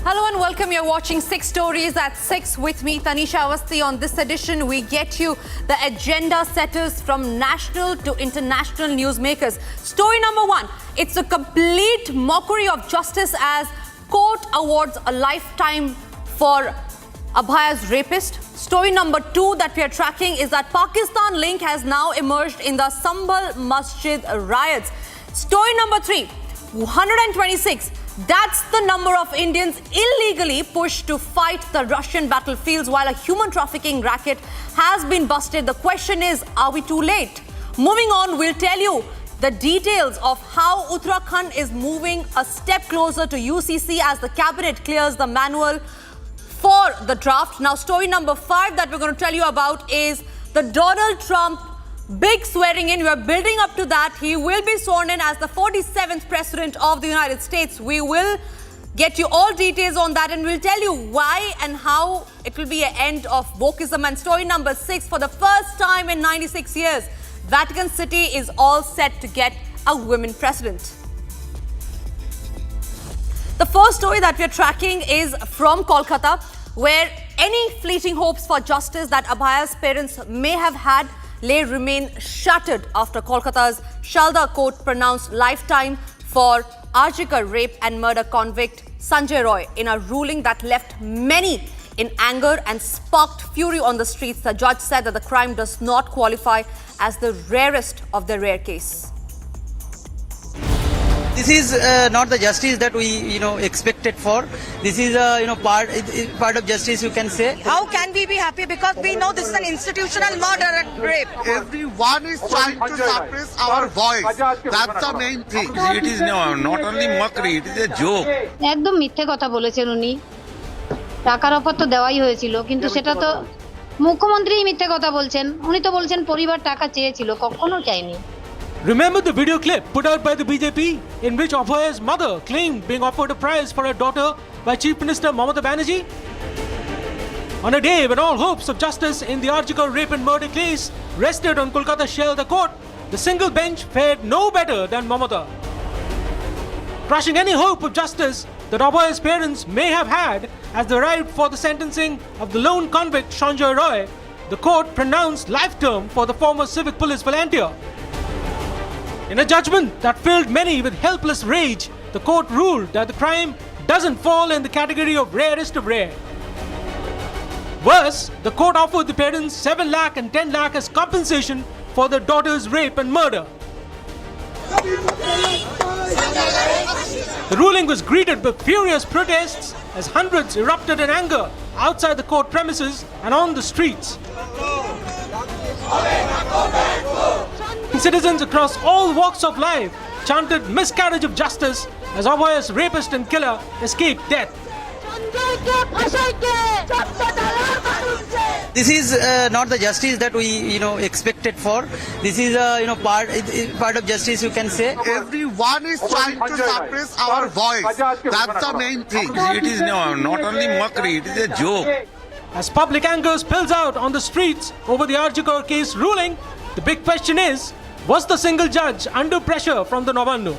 Hello and welcome. You're watching 6 Stories at 6 with me, Tanisha Awasthi. On this edition, we get you the agenda setters from national to international newsmakers. Story number 1, it's a complete mockery of justice as court awards a lifetime for Abhaya's rapist. Story number 2 that we are tracking is that Pakistan link has now emerged in the Sambhal Masjid riots. Story number 3, 126. That's the number of Indians illegally pushed to fight the Russian battlefields while a human trafficking racket has been busted. The question is, are we too late? Moving on, we'll tell you the details of how Uttarakhand is moving a step closer to UCC as the cabinet clears the manual for the draft. Now, story number 5 that we're going to tell you about is the Donald Trump big swearing in. We are building up to that. He will be sworn in as the 47th President of the United States. We will get you all details on that and we'll tell you why and how it will be an end of wokeism. And story number 6, for the first time in 96 years, Vatican City is all set to get a women president. The first story that we're tracking is from Kolkata, where any fleeting hopes for justice that Abhaya's parents may have had remain shattered after Kolkata's Sealdah court pronounced lifetime for Arjikar rape and murder convict Sanjoy Roy in a ruling that left many in anger and sparked fury on the streets. The judge said that the crime does not qualify as the rarest of the rare case. This is not the justice that we, expected for. This is, part of justice, you can say. How can we be happy? Because we know this is an institutional murder and rape. Everyone is trying to suppress our voice. That's the main thing. It is not only mockery, it is a joke. একদম মিথ্যে কথা বলেছেন উনি। টাকার offer তো দেওয়াই হয়েছিল, কিন্তু সেটা তো মুখ্যমন্ত্রী মিথ্যে কথা বলছেন। উনি তো বলছেন পরিবার টাকা চেয়েছিল, কখনো চাইনি। Remember the video clip put out by the BJP in which Abhaya's mother claimed being offered a prize for her daughter by Chief Minister Mohammed Banerjee? On a day when all hopes of justice in the Arjikar rape and murder case rested on Kolkata Sealdah court, the single bench fared no better than Mamata. Crushing any hope of justice that Abhaya's parents may have had as they arrived for the sentencing of the lone convict Sanjoy Roy, the court pronounced life term for the former civic police volunteer. In a judgment that filled many with helpless rage, the court ruled that the crime doesn't fall in the category of rarest of rare. Worse, the court offered the parents 7 lakh and 10 lakh as compensation for their daughter's rape and murder. The ruling was greeted with furious protests as hundreds erupted in anger outside the court premises and on the streets. Citizens across all walks of life chanted miscarriage of justice as Abhaya's rapist and killer escaped death. This is not the justice that we, expected for. This is, part of justice, you can say. Everyone is trying to suppress our voice. That's the main thing. It is not only mockery, it is a joke. As public anger spills out on the streets over the Arjikar case ruling, the big question is, was the single judge under pressure from the Navannu?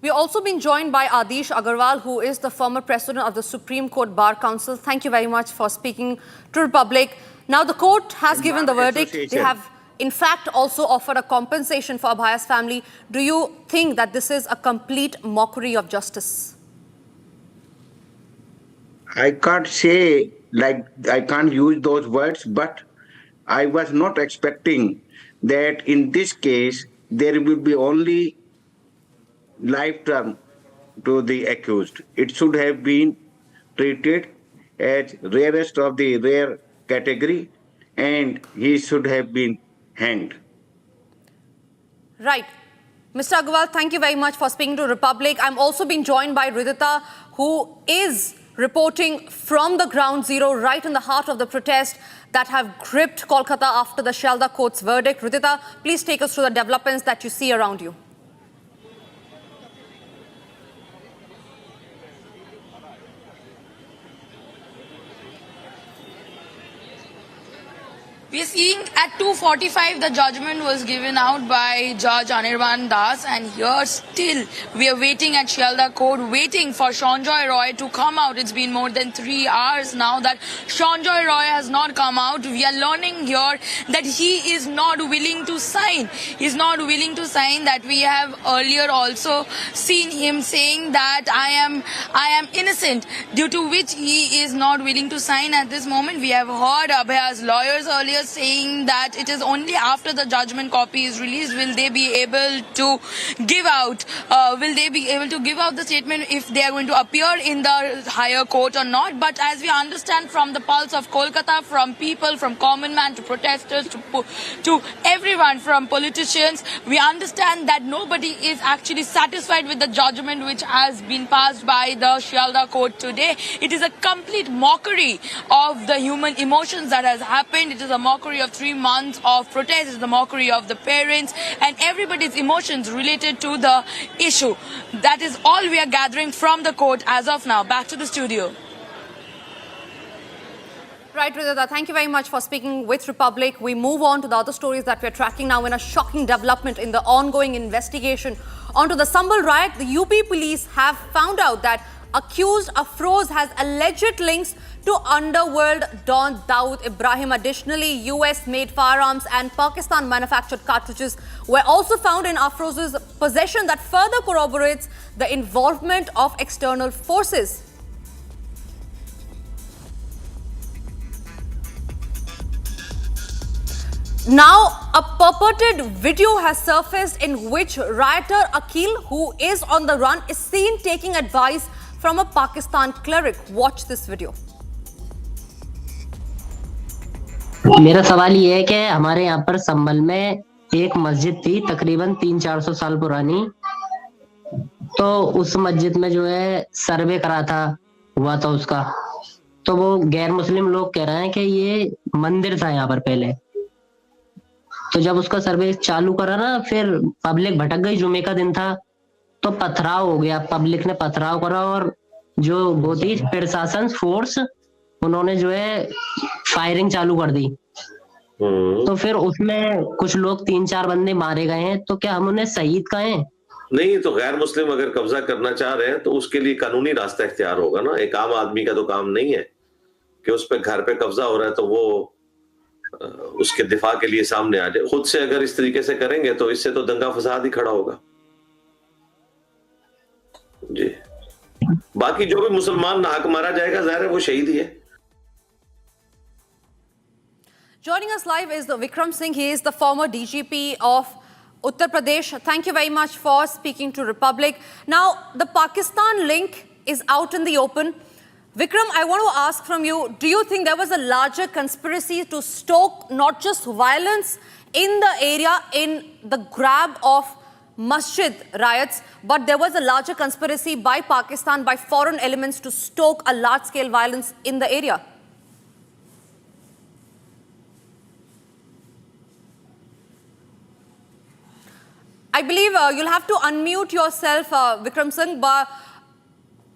We're also being joined by Adish Agarwal, who is the former president of the Supreme Court Bar Council. Thank you very much for speaking to the public. Now, the court has given the verdict. They have, in fact, also offered a compensation for Abhaya's family. Do you think that this is a complete mockery of justice? I can't say, I can't use those words, but I was not expecting that in this case, there will be only life term to the accused. It should have been treated as rarest of the rare category and he should have been hanged. Right. Mr. Agarwal, thank you very much for speaking to Republic. I'm also being joined by Ridita, who is reporting from the ground zero, right in the heart of the protest that have gripped Kolkata after the Sealdah court's verdict. Ridita, please take us through the developments that you see around you. We are seeing at 2:45 the judgment was given out by Judge Anirban Das, and here still we are waiting at Sealdah court, waiting for Sanjoy Roy to come out. It's been more than 3 hours now that Sanjoy Roy has not come out. We are learning here that he is not willing to sign. He's not willing to sign. That we have earlier also seen him saying that I am innocent, due to which he is not willing to sign at this moment. We have heard Abhaya's lawyers earlier saying that it is only after the judgment copy is released will they be able to give out the statement if they are going to appear in the higher court or not. But as we understand from the pulse of Kolkata, from people, from common man to protesters to everyone, from politicians, we understand that nobody is actually satisfied with the judgment which has been passed by the Sealdah court today. It is a complete mockery of the human emotions that has happened. It is a mockery of 3 months of protest. It is the mockery of the parents and everybody's emotions related to the issue. That is all we are gathering from the court as of now. Back to the studio. Right, Ridhita, thank you very much for speaking with Republic. We move on to the other stories that we're tracking now in a shocking development in the ongoing investigation onto the Sambhal riot. The UP police have found out that accused Afroz has alleged links to underworld don Dawood Ibrahim. Additionally, US-made firearms and Pakistan-manufactured cartridges were also found in Afroz's possession that further corroborates the involvement of external forces. Now, a purported video has surfaced in which rioter Aqeel, who is on the run, is seen taking advice from a Pakistan cleric. Watch this video. मेरा सवाल ये है कि हमारे यहाँ पर संभल में एक मस्जिद थी तकरीबन 300-400 साल पुरानी, तो उस मस्जिद में जो है सर्वे हुआ था उसका, तो वो गैर मुस्लिम लोग कह रहे हैं कि ये मंदिर था यहाँ पर पहले। तो जब उसका सर्वे चालू करा ना, फिर पब्लिक भटक गई, जुमे का दिन था, तो पथराव हो गया, पब्लिक ने पथराव करा और जो वो थी प्रशासन फोर्स, उन्होंने जो है फायरिंग चालू कर दी। तो फिर उसमें कुछ लोग 3-4 बंदे मारे गए हैं, तो क्या हम उन्हें शहीद कहें? नहीं, तो गैर मुस्लिम अगर कब्जा करना चाह रहे हैं तो उसके लिए कानूनी रास्ता इख्तियार होगा ना। एक आम आदमी का तो काम नहीं है कि उस पे घर पे कब्जा हो रहा है तो वो उसके दिफा के लिए सामने आ जाए। खुद से अगर इस तरीके से करेंगे तो इससे तो दंगा फसाद ही खड़ा होगा जी। बाकी जो भी मुसलमान नाहक मारा जाएगा, जाहिर है वो शहीद ही है। Joining us live is Vikram Singh. He is the former DGP of Uttar Pradesh. Thank you very much for speaking to Republic. Now, the Pakistan link is out in the open. Vikram, I want to ask from you, do you think there was a larger conspiracy to stoke not just violence in the area in the grab of masjid riots, but there was a larger conspiracy by Pakistan, by foreign elements to stoke a large-scale violence in the area? I believe you'll have to unmute yourself, Vikram Singh.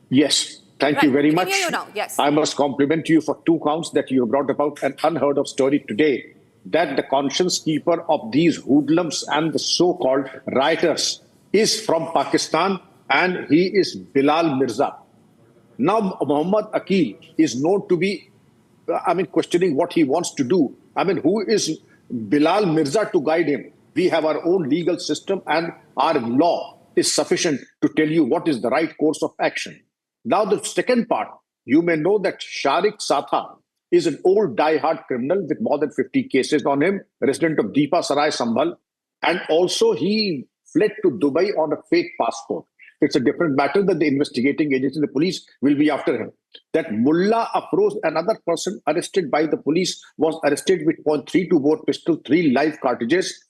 Yes, thank you very much. I can hear you now. Yes. I must compliment you for 2 counts that you have brought about an unheard of story today, that the conscience keeper of these hoodlums and the so-called rioters is from Pakistan, and he is Bilal Mirza. Now, Mohammed Aqeel is known to be, questioning what he wants to do. Who is Bilal Mirza to guide him? We have our own legal system, and our law is sufficient to tell you what is the right course of action. Now, the second part, you may know that Sharik Satha is an old die-hard criminal with more than 50 cases on him, resident of Deepa Sarai, Sambhal, and also he fled to Dubai on a fake passport. It's a different matter that the investigating agency, the police, will be after him. That Mullah Afroz, another person arrested by the police, was arrested with .32 bore pistol, 3 live cartridges.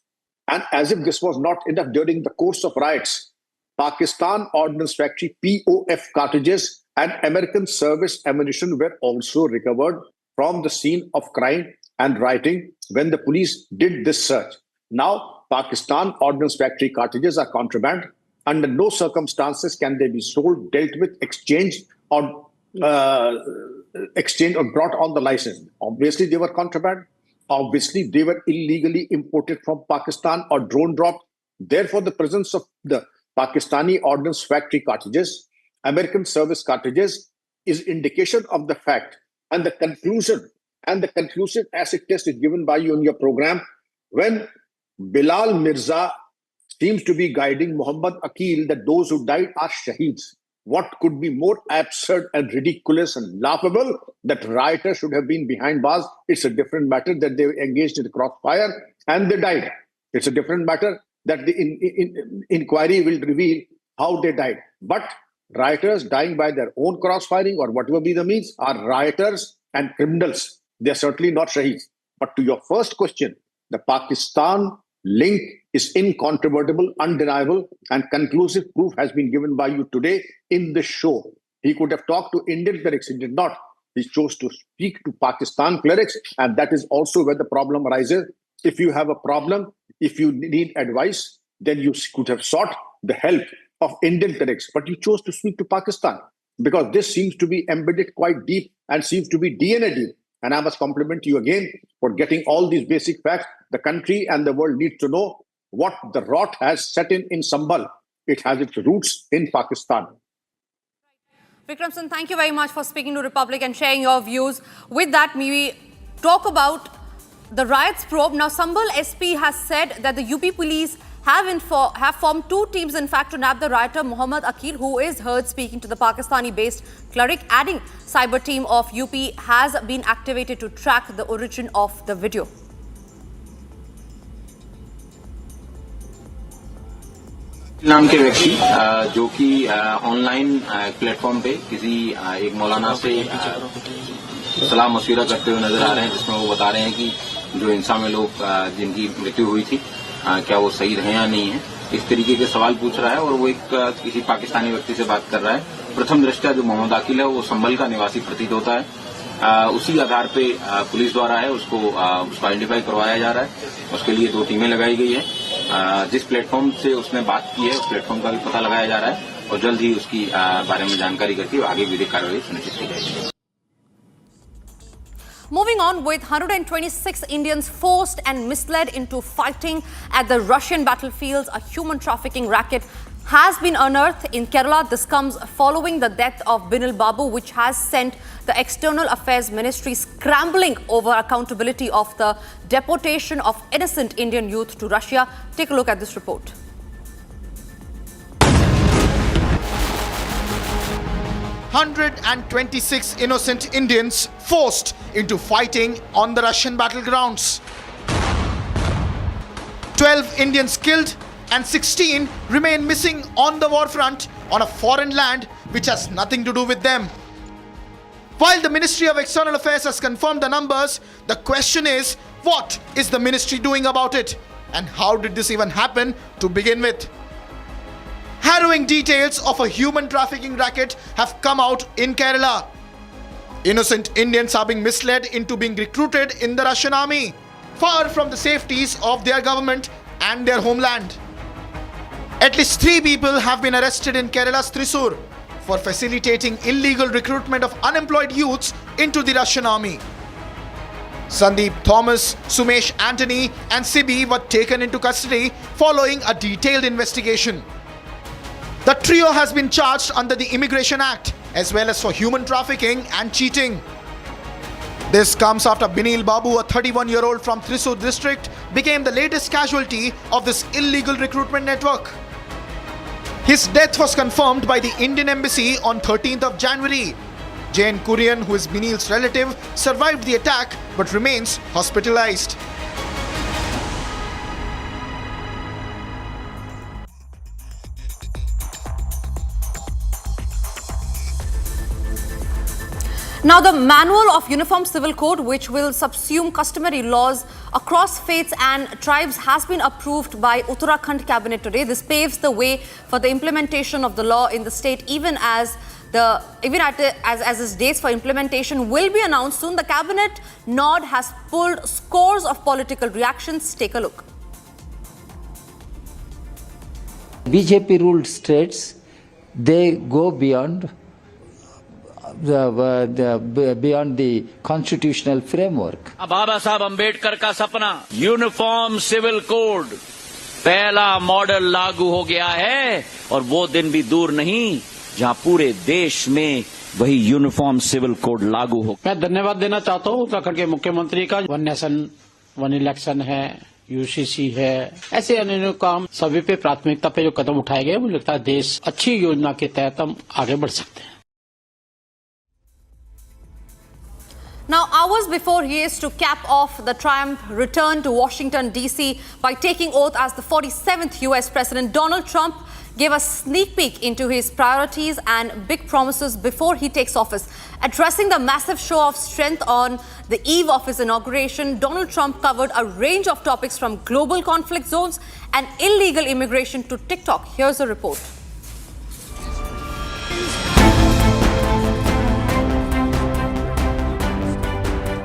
And as if this was not enough, during the course of riots, Pakistan Ordnance Factory POF cartridges and American service ammunition were also recovered from the scene of crime and rioting when the police did this search. Now, Pakistan Ordnance Factory cartridges are contraband. Under no circumstances can they be sold, dealt with, exchanged, or brought on the license. Obviously, they were contraband. Obviously, they were illegally imported from Pakistan or drone dropped. Therefore, the presence of the Pakistani Ordnance Factory cartridges, American service cartridges, is indication of the fact. And the conclusive acid test is given by you in your program when Bilal Mirza seems to be guiding Mohammed Aqeel that those who died are shaheeds. What could be more absurd and ridiculous and laughable that rioters should have been behind bars? It's a different matter that they engaged in the crossfire and they died. It's a different matter that the inquiry will reveal how they died. But rioters dying by their own crossfiring or whatever be the means are rioters and criminals. They're certainly not shaheeds. But to your first question, the Pakistan link is incontrovertible, undeniable, and conclusive proof has been given by you today in the show. He could have talked to Indian clerics, he did not. He chose to speak to Pakistan clerics, and that is also where the problem arises. If you have a problem, if you need advice, then you could have sought the help of Indian clerics, but you chose to speak to Pakistan because this seems to be embedded quite deep and seems to be DNA deep. And I must compliment you again for getting all these basic facts. The country and the world need to know what the rot has set in Sambhal. It has its roots in Pakistan. Vikramson, thank you very much for speaking to Republic and sharing your views. With that, we talk about the riots probe. Now, Sambhal SP has said that the UP police have formed two teams, in fact, to nab the rioter Mohammed Aqeel, who is heard speaking to the Pakistani-based cleric, adding cyber team of UP has been activated to track the origin of the video. नाम के व्यक्ति जो कि online platform पे किसी एक मौलाना से सलाह मशविरा करते हुए नजर आ रहे हैं, जिसमें वो बता रहे हैं कि जो हिंसा में लोग जिनकी मृत्यु हुई थी क्या वो शहीद हैं या नहीं है, इस तरीके के सवाल पूछ रहा है। और वो एक किसी पाकिस्तानी व्यक्ति से बात कर रहा है। प्रथम दृष्टया जो मोहम्मद अकील है वो संभल का निवासी प्रतीत होता है। उसी आधार पे पुलिस द्वारा है उसको आइडेंटिफाई करवाया जा रहा है। उसके लिए दो टीमें लगाई गई है। जिस प्लेटफॉर्म से उसने बात की है उस प्लेटफॉर्म का भी पता लगाया जा रहा है और जल्द ही उसकी बारे में जानकारी करके आगे विधिक कार्रवाई सुनिश्चित की जाएगी। Moving on, with 126 Indians forced and misled into fighting at the Russian battlefields, a human trafficking racket has been unearthed in Kerala. This comes following the death of Binil Babu, which has sent the External Affairs Ministry scrambling over accountability of the deportation of innocent Indian youth to Russia. Take a look at this report. "126 innocent Indians forced into fighting on the Russian battlegrounds. 12 Indians killed and 16 remain missing on the war front on a foreign land which has nothing to do with them. While the Ministry of External Affairs has confirmed the numbers, the question is, what is the ministry doing about it? And how did this even happen to begin with? Harrowing details of a human trafficking racket have come out in Kerala. Innocent Indians are being misled into being recruited in the Russian army, far from the safeties of their government and their homeland. At least 3 people have been arrested in Kerala's Thrissur for facilitating illegal recruitment of unemployed youths into the Russian army. Sandeep Thomas, Sumesh Anthony and Sibi were taken into custody following a detailed investigation. The trio has been charged under the Immigration Act as well as for human trafficking and cheating. This comes after Binil Babu, a 31-year-old from Thrissur district, became the latest casualty of this illegal recruitment network. His death was confirmed by the Indian Embassy on 13th of January. Jane Kurian, who is Binil's relative, survived the attack but remains hospitalized. Now, the Manual of Uniform Civil Code, which will subsume customary laws across faiths and tribes, has been approved by Uttarakhand Cabinet today. This paves the way for the implementation of the law in the state, even as its dates for implementation will be announced soon. The Cabinet nod has pulled scores of political reactions. Take a look. BJP ruled states, they go beyond beyond the constitutional framework. बाबा साहब अंबेडकर का सपना uniform civil code पहला model लागू हो गया है और वो दिन भी दूर नहीं जहां पूरे देश में वही यूनिफॉर्म सिविल कोड लागू हो। मैं धन्यवाद देना चाहता हूँ उत्तराखंड के मुख्यमंत्री का। वन नेशन वन इलेक्शन है, यूसीसी है, ऐसे अन्य काम सभी पे प्राथमिकता पे जो कदम उठाए गए मुझे लगता है देश अच्छी योजना के तहत हम आगे बढ़ सकते हैं। Now, hours before he is to cap off the triumph return to Washington, D.C. by taking oath as the 47th U.S. President, Donald Trump gave a sneak peek into his priorities and big promises before he takes office. Addressing the massive show of strength on the eve of his inauguration, Donald Trump covered a range of topics from global conflict zones and illegal immigration to TikTok. Here's a report.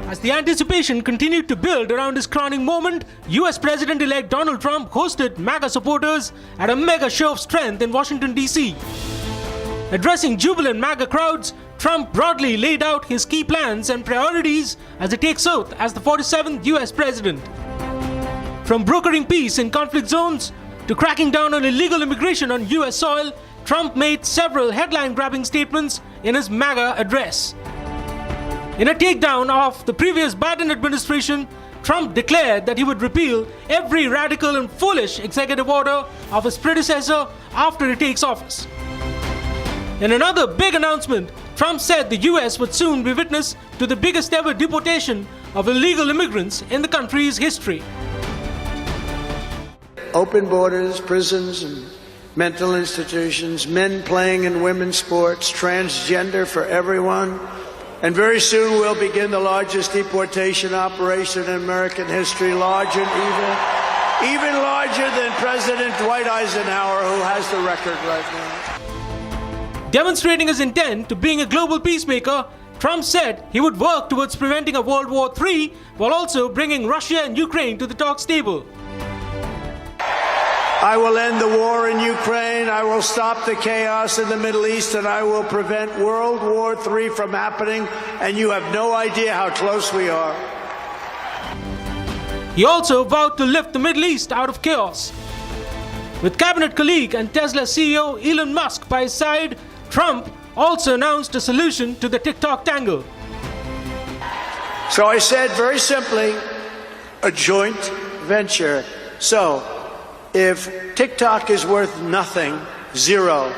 As the anticipation continued to build around his crowning moment, US President-elect Donald Trump hosted MAGA supporters at a mega show of strength in Washington, D.C. Addressing jubilant MAGA crowds, Trump broadly laid out his key plans and priorities as he takes oath as the 47th US President. From brokering peace in conflict zones to cracking down on illegal immigration on US soil, Trump made several headline-grabbing statements in his MAGA address. In a takedown of the previous Biden administration, Trump declared that he would repeal every radical and foolish executive order of his predecessor after he takes office. In another big announcement, Trump said the US would soon be witness to the biggest ever deportation of illegal immigrants in the country's history. Open borders, prisons, and mental institutions, men playing in women's sports, transgender for everyone. And very soon we'll begin the largest deportation operation in American history, larger even larger than President Dwight Eisenhower, who has the record right now. Demonstrating his intent to being a global peacemaker, Trump said he would work towards preventing a World War III while also bringing Russia and Ukraine to the talks table. I will end the war in Ukraine, I will stop the chaos in the Middle East, and I will prevent World War III from happening, and you have no idea how close we are. He also vowed to lift the Middle East out of chaos. With cabinet colleague and Tesla CEO Elon Musk by his side, Trump also announced a solution to the TikTok tangle. So I said very simply, a joint venture. So, if TikTok is worth nothing, zero,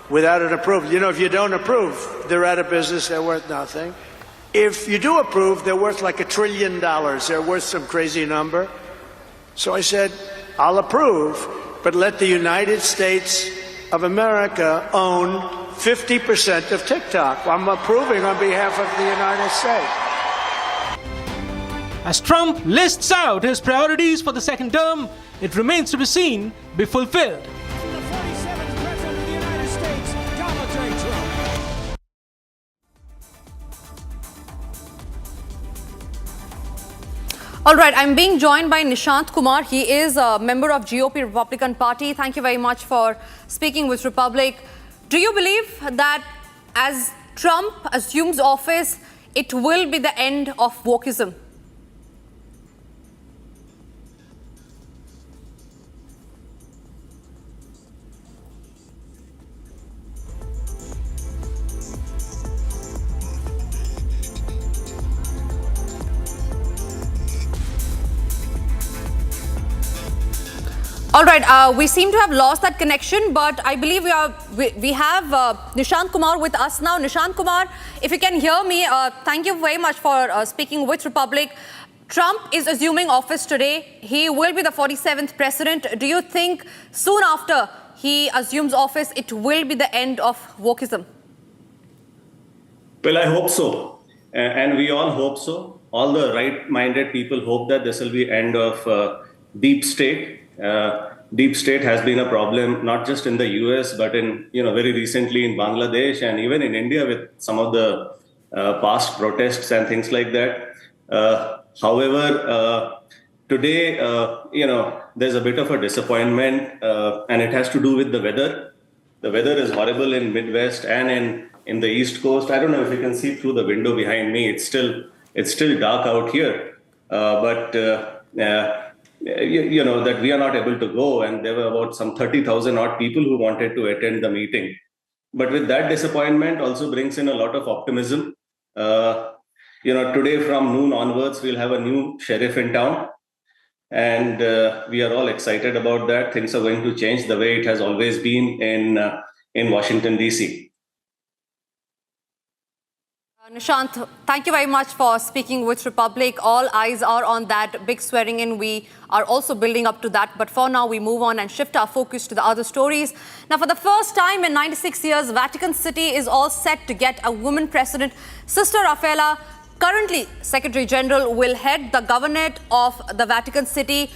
without an approval, you know, if you don't approve, they're out of business, they're worth nothing. If you do approve, they're worth like $1 trillion. They're worth some crazy number. So I said, I'll approve, but let the United States of America own 50% of TikTok. I'm approving on behalf of the United States. As Trump lists out his priorities for the second term, it remains to be seen be fulfilled. All right, I'm being joined by Nishant Kumar. He is a member of GOP Republican Party. Thank you very much for speaking with Republic. Do you believe that as Trump assumes office, it will be the end of wokeism? All right, we seem to have lost that connection, but I believe we have Nishant Kumar with us now. Nishant Kumar, if you can hear me, thank you very much for speaking with Republic. Trump is assuming office today. He will be the 47th president. Do you think soon after he assumes office, it will be the end of wokeism? Well, I hope so. And we all hope so. All the right-minded people hope that this will be end of deep state. Deep state has been a problem not just in the US but in very recently in Bangladesh and even in India with some of the past protests and things like that. However, today there's a bit of a disappointment and it has to do with the weather. The weather is horrible in Midwest and in the East Coast. I don't know if you can see through the window behind me. It's still dark out here, but you know that we are not able to go. And there were about some 30,000 odd people who wanted to attend the meeting. But with that disappointment also brings in a lot of optimism. You know, today from noon onwards, we'll have a new sheriff in town. And we are all excited about that. Things are going to change the way it has always been in Washington, D.C. Nishant, thank you very much for speaking with Republic. All eyes are on that big swearing in. We are also building up to that. But for now, we move on and shift our focus to the other stories. Now, for the first time in 96 years, Vatican City is all set to get a woman president. Sister Raffaella, currently Secretary General, will head the governorate of the Vatican City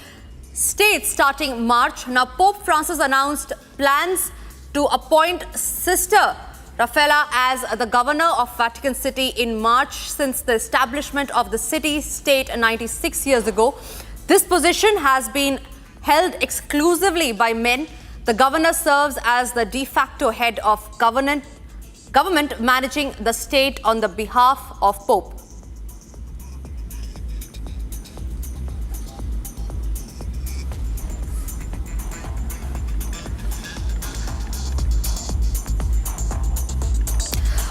state starting March. Now, Pope Francis announced plans to appoint Sister Raffaella as the governor of Vatican City in March since the establishment of the city-state 96 years ago. This position has been held exclusively by men. The governor serves as the de facto head of government managing the state on the behalf of Pope.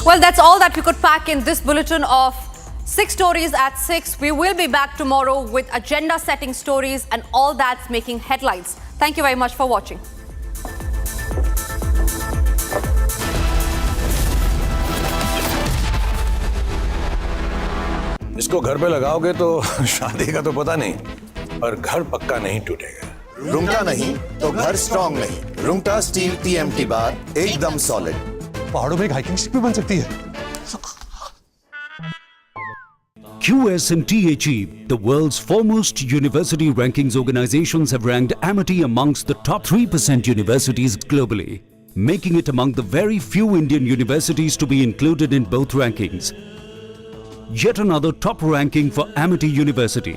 Well, that's all that we could pack in this bulletin of 6 stories at 6. We will be back tomorrow with agenda-setting stories and all that's making headlines. Thank you very much for watching. इसको घर पे लगाओगे तो शादी का तो पता नहीं, पर घर पक्का नहीं टूटेगा। रुंगटा नहीं तो घर स्ट्रॉन्ग नहीं। रुंगटा स्टील TMT बार एकदम सॉलिड। पहाड़ों में एक हाइकिंग स्टिक भी बन सकती है। QS and THE, the world's foremost university rankings organizations, have ranked Amity amongst the top 3% universities globally, making it among the very few Indian universities to be included in both rankings. Yet another top ranking for Amity University.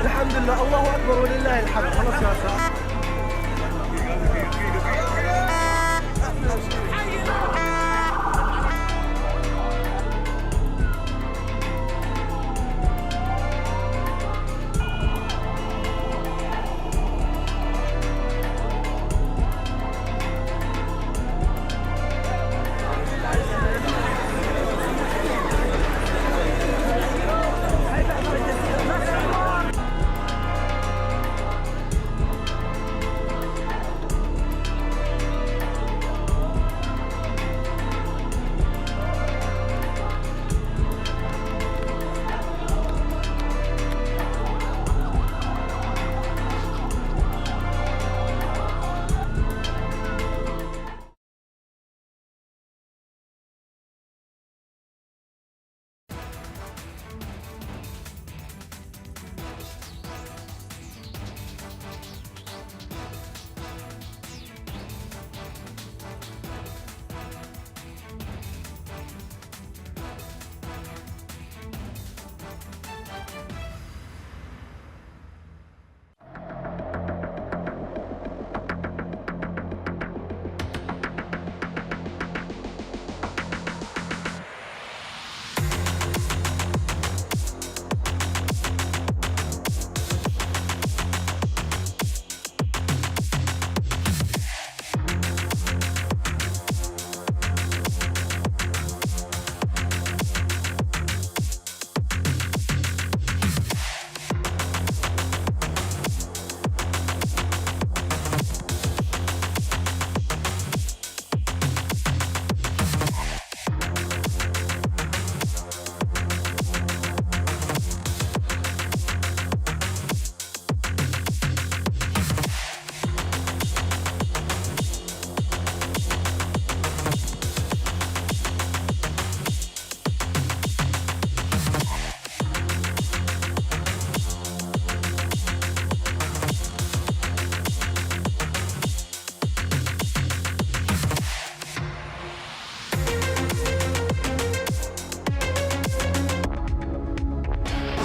الحمد لله الله اكبر ولله الحمد خلاص يا سلام.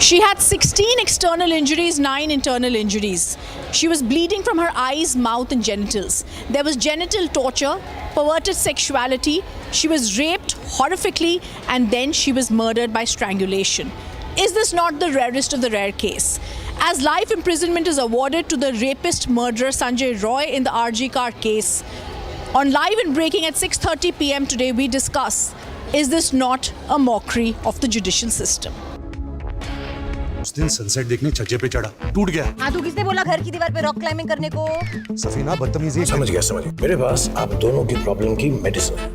She had 16 external injuries, 9 internal injuries. She was bleeding from her eyes, mouth and genitals. There was genital torture, perverted sexuality. She was raped horrifically and then she was murdered by strangulation. Is this not the rarest of the rare case? As life imprisonment is awarded to the rapist murderer Sanjoy Roy in the RG car case, on Live and Breaking at 6:30 p.m. today we discuss, is this not a mockery of the judicial system? उस दिन sunset देखने छज्जे पे चढ़ा, टूट गया। हाँ, तो किसने बोला घर की दीवार पे रॉक क्लाइंबिंग करने को? सफीना बदतमीजी। समझ गया। मेरे पास आप दोनों की प्रॉब्लम की मेडिसिन है।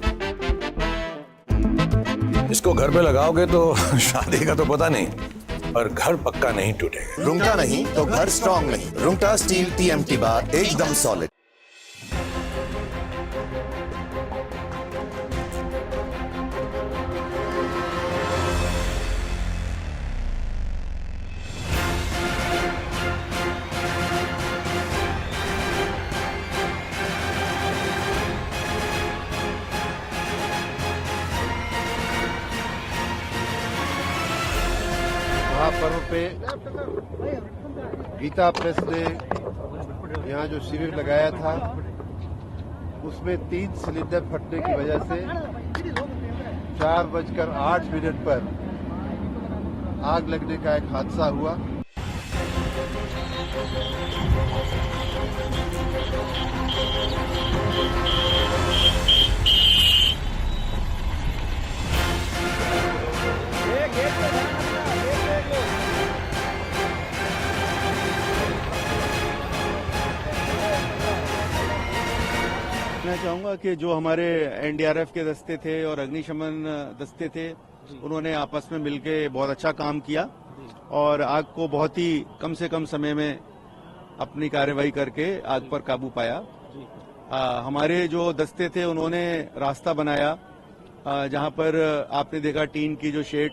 इसको घर पे लगाओगे तो शादी का तो पता नहीं, पर घर पक्का नहीं टूटेगा। रूंगटा नहीं तो घर स्ट्रॉन्ग नहीं। रूंगटा स्टील TMT बार एकदम सॉलिड। महापर्व पे गीता प्रेस ने यहाँ जो शिविर लगाया था उसमें 3 सिलेंडर फटने की वजह से 4:08 पर आग लगने का एक हादसा हुआ। मैं चाहूंगा कि जो हमारे NDRF के दस्ते थे और अग्निशमन दस्ते थे उन्होंने आपस में मिलकर बहुत अच्छा काम किया और आग को बहुत ही कम से कम समय में अपनी कार्रवाई करके आग पर काबू पाया। हमारे जो दस्ते थे उन्होंने रास्ता बनाया जहां पर आपने देखा टीन की जो शेड